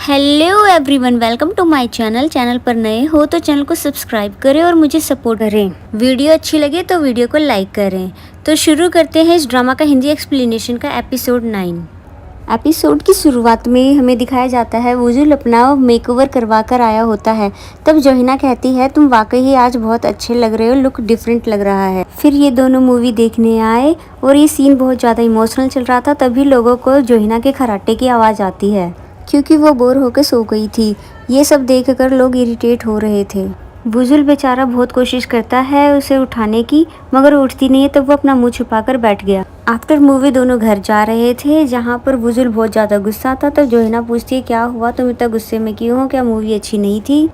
Hello everyone, welcome to my channel पर नए हो तो चैनल को सब्सक्राइब करें और मुझे सपोर्ट करें। वीडियो अच्छी लगे तो वीडियो को लाइक करें। तो शुरू करते हैं इस ड्रामा का हिंदी एक्सप्लेनेशन का एपिसोड 9। एपिसोड की शुरुआत में हमें दिखाया जाता है वुजुल अपना मेकओवर करवा कर आया होता है। तब जोहिना कहती है तुम वाकई ही आज बहुत अच्छे लग रहे हो, लुक डिफरेंट लग रहा है। फिर ये दोनों मूवी देखने आए और ये सीन बहुत ज़्यादा इमोशनल चल रहा था। तभी लोगों को जोहिना के खराटे की आवाज़ आती है क्योंकि वो बोर होकर सो गई थी। ये सब देखकर लोग इरिटेट हो रहे थे। वुजुल बेचारा बहुत कोशिश करता है उसे उठाने की, मगर उठती नहीं है। तब वो अपना मुंह छुपाकर बैठ गया। आफ्टर मूवी दोनों घर जा रहे थे, जहाँ पर वुजुल बहुत ज़्यादा गुस्सा था। तब जोहिना पूछती है क्या हुआ, तुम इतना गुस्से में क्यों हो, क्या मूवी अच्छी नहीं थी।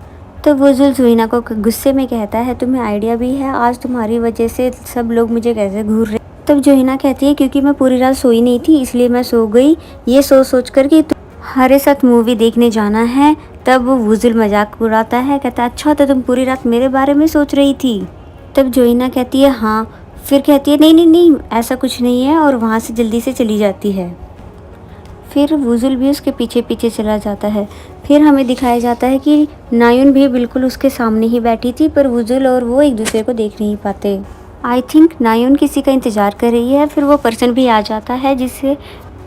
तो वुजुल जोहिना को गुस्से में कहता है तुम्हें आइडिया भी है आज तुम्हारी वजह से सब लोग मुझे कैसे घूर रहे। तब जोहिना कहती है क्योंकि मैं पूरी रात सोई नहीं थी इसलिए मैं सो गई, ये सोच कर कि हमारे साथ मूवी देखने जाना है। तब वुजुल मजाक उड़ाता है, कहता अच्छा तो तुम पूरी रात मेरे बारे में सोच रही थी। तब जोहिना कहती है हाँ। फिर कहती है नहीं नहीं नहीं ऐसा कुछ नहीं है, और वहाँ से जल्दी से चली जाती है। फिर वुजुल भी उसके पीछे पीछे चला जाता है। फिर हमें दिखाया जाता है कि नायुन भी बिल्कुल उसके सामने ही बैठी थी, पर वुजुल और वो एक दूसरे को देख नहीं पाते। आई थिंक नायुन किसी का इंतज़ार कर रही है। फिर वो पर्सन भी आ जाता है जिससे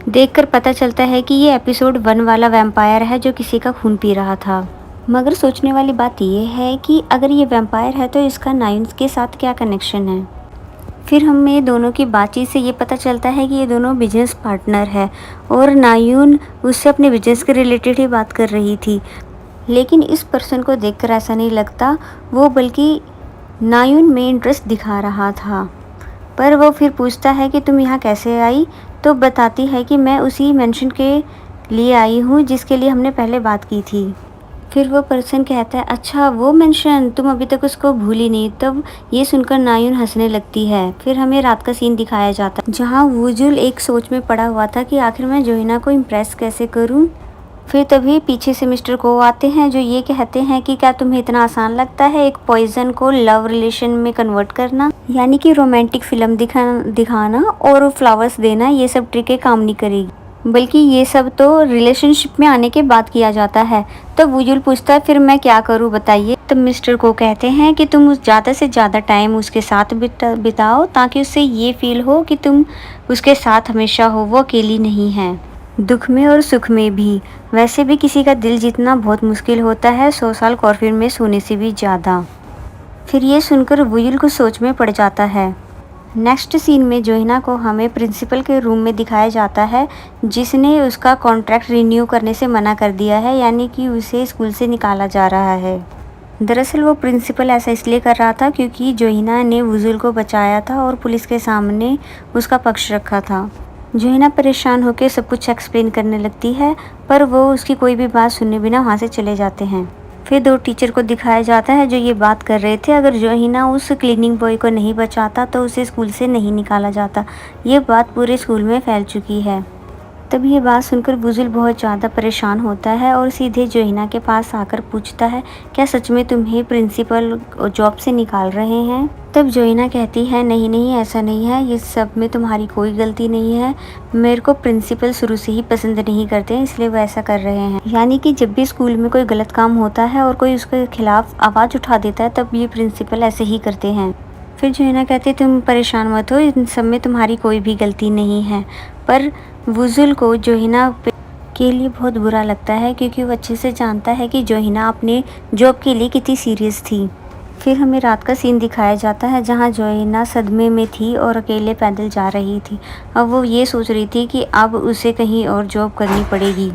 देखकर पता चलता है कि ये एपिसोड 1 वाला वैम्पायर है जो किसी का खून पी रहा था। मगर सोचने वाली बात ये है कि अगर ये वैम्पायर है तो इसका नायुन के साथ क्या कनेक्शन है। फिर हमें दोनों की बातचीत से ये पता चलता है कि ये दोनों बिजनेस पार्टनर है और नायुन उससे अपने बिजनेस के रिलेटेड ही बात कर रही थी। लेकिन इस पर्सन को देखकर ऐसा नहीं लगता, वो बल्कि नायुन में इंटरेस्ट दिखा रहा था। पर वो फिर पूछता है कि तुम यहाँ कैसे आई, तो बताती है कि मैं उसी मेंशन के लिए आई हूँ जिसके लिए हमने पहले बात की थी। फिर वो पर्सन कहता है अच्छा वो मेंशन, तुम अभी तक उसको भूली नहीं। तब ये सुनकर नायुन हंसने लगती है। फिर हमें रात का सीन दिखाया जाता है जहाँ वुजुल एक सोच में पड़ा हुआ था कि आखिर मैं जोहिना को इम्प्रेस कैसे करूँ। फिर तभी पीछे से मिस्टर को आते हैं जो ये कहते हैं कि क्या तुम्हें इतना आसान लगता है एक पॉइजन को लव रिलेशन में कन्वर्ट करना, यानी कि रोमांटिक फिल्म दिखाना और फ्लावर्स देना, ये सब ट्रिकें काम नहीं करेगी, बल्कि ये सब तो रिलेशनशिप में आने के बाद किया जाता है। तो वुजुल पूछता है फिर मैं क्या करूँ बताइए। तब मिस्टर को कहते हैं कि तुम ज़्यादा से ज़्यादा टाइम उसके साथ बिताओ ताकि उससे ये फील हो कि तुम उसके साथ हमेशा हो, वो अकेली नहीं है, दुख में और सुख में भी। वैसे भी किसी का दिल जीतना बहुत मुश्किल होता है, 100 साल कॉर्फिन में सोने से भी ज़्यादा। फिर ये सुनकर वुजुल को सोच में पड़ जाता है। नेक्स्ट सीन में जोहिना को हमें प्रिंसिपल के रूम में दिखाया जाता है जिसने उसका कॉन्ट्रैक्ट रिन्यू करने से मना कर दिया है, यानी कि उसे स्कूल से निकाला जा रहा है। दरअसल वो प्रिंसिपल ऐसा इसलिए कर रहा था क्योंकि जोहिना ने वुजुल को बचाया था और पुलिस के सामने उसका पक्ष रखा था। जोहिना परेशान होकर सब कुछ एक्सप्लेन करने लगती है, पर वो उसकी कोई भी बात सुने बिना वहाँ से चले जाते हैं। फिर 2 टीचर को दिखाया जाता है जो ये बात कर रहे थे अगर जोहिना उस क्लीनिंग बॉय को नहीं बचाता तो उसे स्कूल से नहीं निकाला जाता। ये बात पूरे स्कूल में फैल चुकी है। तब ये बात सुनकर वुजुल बहुत ज़्यादा परेशान होता है और सीधे जोहिना के पास आकर पूछता है क्या सच में तुम्हें प्रिंसिपल जॉब से निकाल रहे हैं। तब जोहिना कहती है नहीं नहीं ऐसा नहीं है, ये सब में तुम्हारी कोई गलती नहीं है, मेरे को प्रिंसिपल शुरू से ही पसंद नहीं करते हैं इसलिए वो ऐसा कर रहे हैं। यानी कि जब भी स्कूल में कोई गलत काम होता है और कोई उसके खिलाफ आवाज़ उठा देता है तब ये प्रिंसिपल ऐसे ही करते हैं। फिर जोहिना कहती है तुम परेशान मत हो, इन सब में तुम्हारी कोई भी गलती नहीं है। पर वुजुल को जोहिना के लिए बहुत बुरा लगता है क्योंकि वो अच्छे से जानता है कि जोहिना अपने जॉब के लिए कितनी सीरियस थी। फिर हमें रात का सीन दिखाया जाता है जहां जोहिना सदमे में थी और अकेले पैदल जा रही थी। अब वो ये सोच रही थी कि अब उसे कहीं और जॉब करनी पड़ेगी,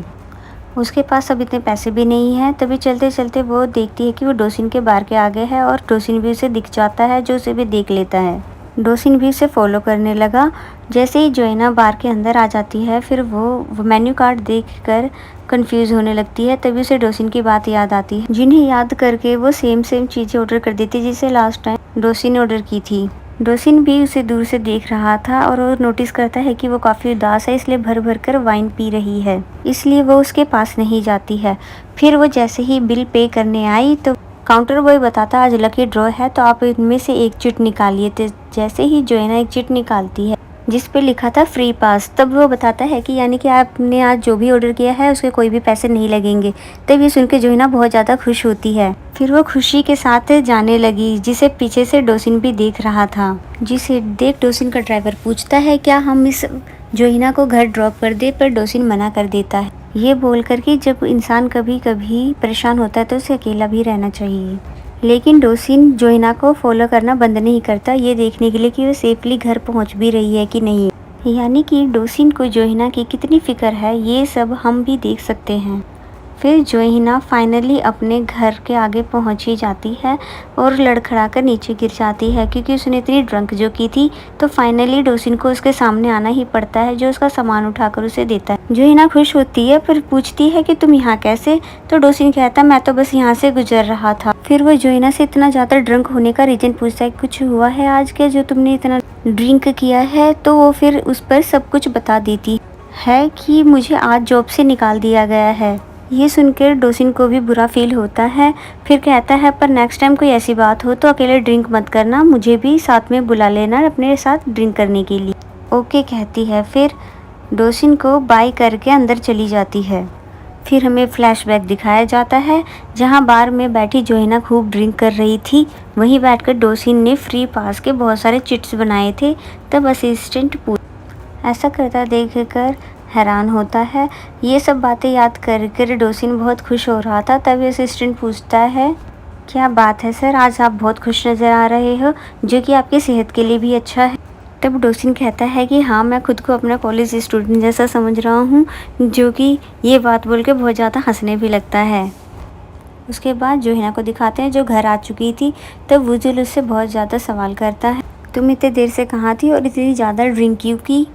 उसके पास अब इतने पैसे भी नहीं हैं। तभी चलते चलते वो देखती है कि वो डोसिन के बार के आगे है और डोसिन भी उसे दिख जाता है जो उसे भी देख लेता है। डोसिन भी उसे फॉलो करने लगा। जैसे ही जोहिना बार के अंदर आ जाती है फिर वो मेन्यू कार्ड देखकर कंफ्यूज होने लगती है। तभी उसे डोसिन की बात याद आती है, जिन्हें याद करके वो सेम चीज़ें ऑर्डर कर देती है जिसे लास्ट टाइम डोसिन ने ऑर्डर की थी। डोसिन भी उसे दूर से देख रहा था और वो नोटिस करता है कि वो काफ़ी उदास है इसलिए भर भर कर वाइन पी रही है, इसलिए वो उसके पास नहीं जाती है। फिर वो जैसे ही बिल पे करने आई तो काउंटर बॉय बताता आज लकी ड्रॉ है तो आप इनमें से एक चिट निकालिए। तो जैसे ही जोहिना एक चिट निकालती है जिस पे लिखा था फ्री पास। तब वो बताता है कि यानी कि आपने आज जो भी ऑर्डर किया है उसके कोई भी पैसे नहीं लगेंगे। तब ये सुन के जोहिना बहुत ज़्यादा खुश होती है। फिर वो खुशी के साथ जाने लगी, जिसे पीछे से डोसिन भी देख रहा था। जिसे देख डोसिन का ड्राइवर पूछता है क्या हम इस जोहिना को घर ड्रॉप कर दे, पर डोसिन मना कर देता है। ये बोल कर कि जब इंसान कभी कभी परेशान होता है तो उसे अकेला भी रहना चाहिए। लेकिन डोसिन जोहिना को फॉलो करना बंद नहीं करता, ये देखने के लिए कि वो सेफली घर पहुंच भी रही है कि नहीं। यानी कि डोसिन को जोहिना की कितनी फिक्र है, ये सब हम भी देख सकते हैं। फिर जोहिना फाइनली अपने घर के आगे पहुंच ही जाती है और लड़खड़ा कर नीचे गिर जाती है, क्योंकि उसने इतनी ड्रंक जो की थी। तो फाइनली डोसिन को उसके सामने आना ही पड़ता है, जो उसका सामान उठाकर उसे देता है। जोहिना खुश होती है, पर पूछती है कि तुम यहाँ कैसे। तो डोसिन कहता मैं तो बस यहाँ से गुजर रहा था। फिर वो जोहिना से इतना ज़्यादा ड्रंक होने का रीजन पूछता है, कुछ हुआ है आज क्या जो तुमने इतना ड्रिंक किया है। तो वो फिर उस पर सब कुछ बता देती है कि मुझे आज जॉब से निकाल दिया गया है। ये सुनकर डोसिन को भी बुरा फील होता है। फिर कहता है पर नेक्स्ट टाइम कोई ऐसी बात हो तो अकेले ड्रिंक मत करना, मुझे भी साथ में बुला लेना अपने साथ ड्रिंक करने के लिए। ओके कहती है। फिर डोसिन को बाय करके अंदर चली जाती है। फिर हमें फ्लैशबैक दिखाया जाता है, जहां बार में बैठी जोहिना खूब ड्रिंक कर रही थी। वहीं बैठकर डोसिन ने फ्री पास के बहुत सारे चिट्स बनाए थे। तब असिस्टेंट ऐसा करता देखकर हैरान होता है। ये सब बातें याद कर डोसिन बहुत खुश हो रहा था। तभी असिस्टेंट पूछता है क्या बात है सर, आज आप बहुत खुश नज़र आ रहे हो, जो कि आपकी सेहत के लिए भी अच्छा है। तब डोसिन कहता है कि हाँ, मैं खुद को अपना कॉलेज स्टूडेंट जैसा समझ रहा हूँ, जो कि ये बात बोल के बहुत ज़्यादा हंसने भी लगता है। उसके बाद जोहिना को दिखाते हैं जो घर आ चुकी थी। तब वुजुल उससे बहुत ज़्यादा सवाल करता है, तुम इतनी देर से कहाँ थी और इतनी ज़्यादा ड्रिंक क्यों की।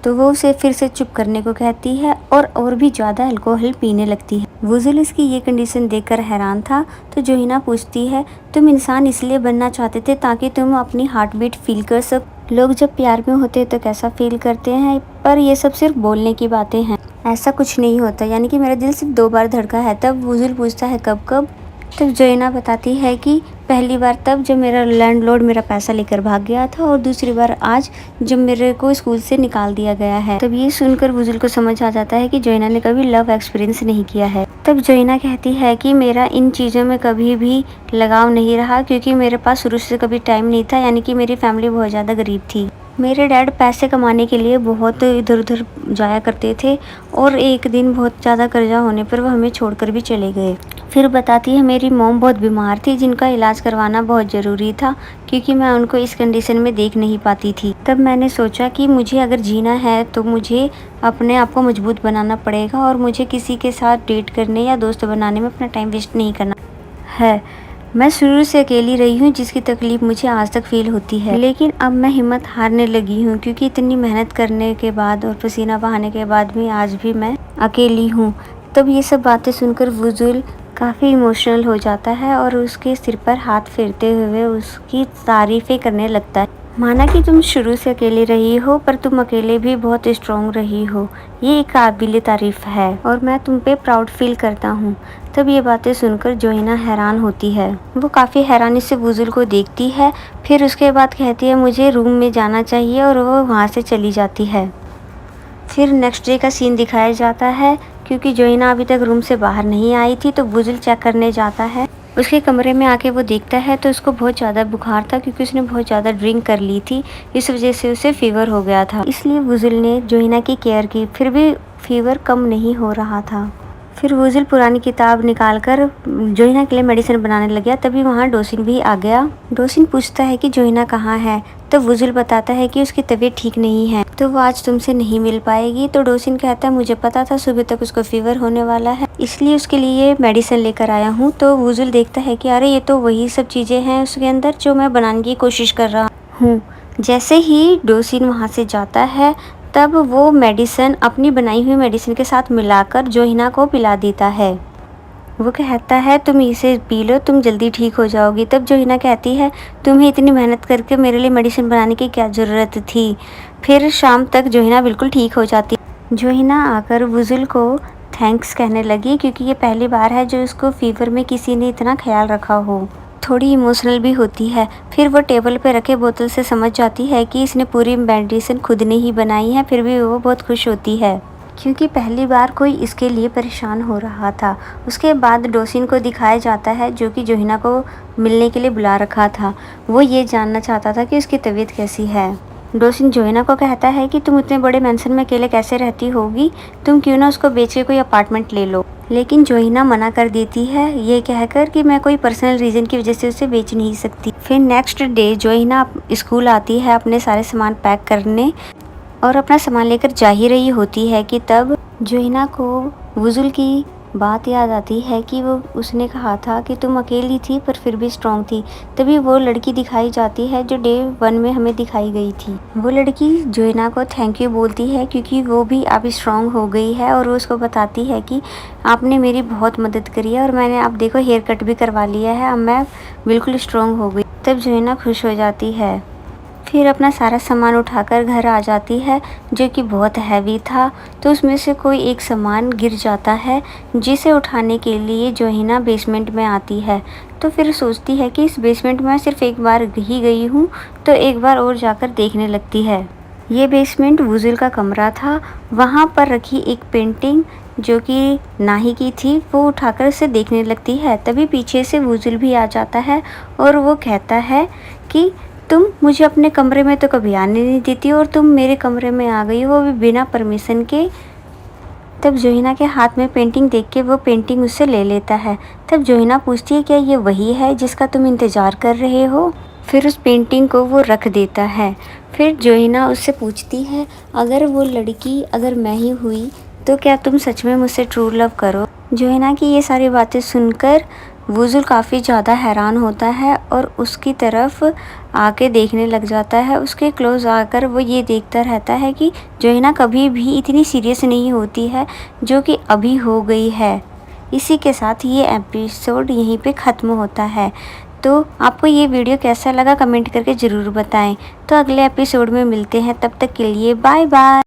तो वो उसे फिर से चुप करने को कहती है और भी ज़्यादा अल्कोहल पीने लगती है। वुजुल इसकी ये कंडीशन देखकर हैरान था। तो जोहिना पूछती है तुम इंसान इसलिए बनना चाहते थे ताकि तुम अपनी हार्ट बीट फील कर सको। लोग जब प्यार में होते हैं तो कैसा फील करते हैं, पर ये सब सिर्फ बोलने की बातें हैं, ऐसा कुछ नहीं होता। यानी कि मेरा दिल सिर्फ 2 बार धड़का है। तब वुजुल पूछता है कब कब। तब जोहिना बताती है कि पहली बार तब जब मेरा लैंडलॉर्ड मेरा पैसा लेकर भाग गया था, और दूसरी बार आज जब मेरे को स्कूल से निकाल दिया गया है। तब ये सुनकर वुजुल को समझ आ जाता है कि जोहिना ने कभी लव एक्सपीरियंस नहीं किया है। तब जोहिना कहती है कि मेरा इन चीज़ों में कभी भी लगाव नहीं रहा, क्योंकि मेरे पास शुरू से कभी टाइम नहीं था। यानी कि मेरी फैमिली बहुत ज़्यादा गरीब थी। मेरे डैड पैसे कमाने के लिए बहुत इधर उधर जाया करते थे, और एक दिन बहुत ज़्यादा कर्जा होने पर वो हमें छोड़कर भी चले गए। फिर बताती है मेरी मॉम बहुत बीमार थी, जिनका इलाज करवाना बहुत ज़रूरी था, क्योंकि मैं उनको इस कंडीशन में देख नहीं पाती थी। तब मैंने सोचा कि मुझे अगर जीना है तो मुझे अपने आप को मजबूत बनाना पड़ेगा, और मुझे किसी के साथ डेट करने या दोस्त बनाने में अपना टाइम वेस्ट नहीं करना है। मैं शुरू से अकेली रही हूँ, जिसकी तकलीफ़ मुझे आज तक फील होती है। लेकिन अब मैं हिम्मत हारने लगी हूँ, क्योंकि इतनी मेहनत करने के बाद और पसीना बहाने के बाद भी आज भी मैं अकेली हूँ। तब ये सब बातें सुनकर वुजुल काफ़ी इमोशनल हो जाता है और उसके सिर पर हाथ फेरते हुए उसकी तारीफ़ें करने लगता है। माना कि तुम शुरू से अकेले रही हो, पर तुम अकेले भी बहुत स्ट्रॉन्ग रही हो, ये एक काबिल तारीफ़ है, और मैं तुम पे प्राउड फील करता हूँ। तब ये बातें सुनकर जोहिना हैरान होती है। वो काफ़ी हैरानी से वुजुल को देखती है। फिर उसके बाद कहती है मुझे रूम में जाना चाहिए, और वो वहाँ से चली जाती है। फिर नेक्स्ट डे का सीन दिखाया जाता है, क्योंकि जोहिना अभी तक रूम से बाहर नहीं आई थी। तो वुजुल चेक करने जाता है। उसके कमरे में आके वो देखता है तो उसको बहुत ज़्यादा बुखार था, क्योंकि उसने बहुत ज़्यादा ड्रिंक कर ली थी। इस वजह से उसे फीवर हो गया था। इसलिए वुजुल ने जोहिना की केयर की, फिर भी फीवर कम नहीं हो रहा था। फिर वुजुल पुरानी किताब निकालकर जोहिना के लिए मेडिसिन बनाने लग गया। तभी वहाँ डोसिन भी आ गया। डोसिन पूछता है कि जोहिना कहाँ है। तो वुजुल बताता है कि उसकी तबीयत ठीक नहीं है, तो वो आज तुमसे नहीं मिल पाएगी। तो डोसिन कहता है मुझे पता था सुबह तक उसको फीवर होने वाला है, इसलिए उसके लिए मेडिसिन लेकर आया हूँ। तो वुजुल देखता है कि अरे ये तो वही सब चीज़ें हैं उसके अंदर जो मैं बनाने की कोशिश कर रहा हूँ। जैसे ही डोसिन वहाँ से जाता है, तब वो मेडिसिन अपनी बनाई हुई मेडिसिन के साथ मिलाकर जोहिना को पिला देता है। वो कहता है तुम इसे पी लो, तुम जल्दी ठीक हो जाओगी। तब जोहिना कहती है तुम्हें इतनी मेहनत करके मेरे लिए मेडिसिन बनाने की क्या ज़रूरत थी। फिर शाम तक जोहिना बिल्कुल ठीक हो जाती। जोहिना आकर वुजुल को थैंक्स कहने लगी, क्योंकि ये पहली बार है जो उसको फीवर में किसी ने इतना ख्याल रखा हो। थोड़ी इमोशनल भी होती है। फिर वो टेबल पे रखे बोतल से समझ जाती है कि इसने पूरी मेडिसिन खुद ने ही बनाई है, फिर भी वो बहुत खुश होती है क्योंकि पहली बार कोई इसके लिए परेशान हो रहा था। उसके बाद डोसिन को दिखाया जाता है जो कि जोहिना को मिलने के लिए बुला रखा था। वो ये जानना चाहता था कि उसकी तबीयत कैसी है। डोसिन जोहिना को कहता है कि तुम इतने बड़े मेंशन में अकेले कैसे रहती होगी, तुम क्यों ना उसको बेच के कोई अपार्टमेंट ले लो। लेकिन जोहिना मना कर देती है ये कहकर कि मैं कोई पर्सनल रीज़न की वजह से उसे बेच नहीं सकती। फिर नेक्स्ट डे जोहिना स्कूल आती है अपने सारे सामान पैक करने और अपना सामान लेकर जा ही रही होती है कि तब जोहिना को वुजुल की बात याद आती है कि वो उसने कहा था कि तुम अकेली थी पर फिर भी स्ट्रॉन्ग थी। तभी वो लड़की दिखाई जाती है जो डे 1 में हमें दिखाई गई थी। वो लड़की जोहिना को थैंक यू बोलती है क्योंकि वो भी अब स्ट्रॉन्ग हो गई है और वो उसको बताती है कि आपने मेरी बहुत मदद करी है और मैंने अब देखो हेयर कट भी करवा लिया है, अब मैं बिल्कुल स्ट्रॉन्ग हो गई। तब जोहिना खुश हो जाती है। फिर अपना सारा सामान उठाकर घर आ जाती है जो कि बहुत हैवी था। तो उसमें से कोई एक सामान गिर जाता है जिसे उठाने के लिए जोहिना बेसमेंट में आती है। तो फिर सोचती है कि इस बेसमेंट में सिर्फ एक बार ही गई हूँ तो एक बार और जाकर देखने लगती है। ये बेसमेंट वुजुल का कमरा था। वहाँ पर रखी एक पेंटिंग जो कि नाही की थी वो उठाकर उसे देखने लगती है। तभी पीछे से वुजुल भी आ जाता है और वो कहता है कि तुम मुझे अपने कमरे में तो कभी आने नहीं देती और तुम मेरे कमरे में आ गई, वो भी बिना परमिशन के। तब जोहिना के हाथ में पेंटिंग देख के वो पेंटिंग उससे ले लेता है। तब जोहिना पूछती है क्या ये वही है जिसका तुम इंतज़ार कर रहे हो। फिर उस पेंटिंग को वो रख देता है। फिर जोहिना उससे पूछती है अगर वो लड़की अगर मैं ही हुई तो क्या तुम सच में मुझसे ट्रू लव करो। जोहिना की ये सारी बातें सुनकर वुजुल काफ़ी ज़्यादा हैरान होता है और उसकी तरफ आके देखने लग जाता है। उसके क्लोज आकर वो ये देखता रहता है कि जोहिना कभी भी इतनी सीरियस नहीं होती है जो कि अभी हो गई है। इसी के साथ ये एपिसोड यहीं पे ख़त्म होता है। तो आपको ये वीडियो कैसा लगा कमेंट करके ज़रूर बताएं। तो अगले एपिसोड में मिलते हैं, तब तक के लिए बाय बाय।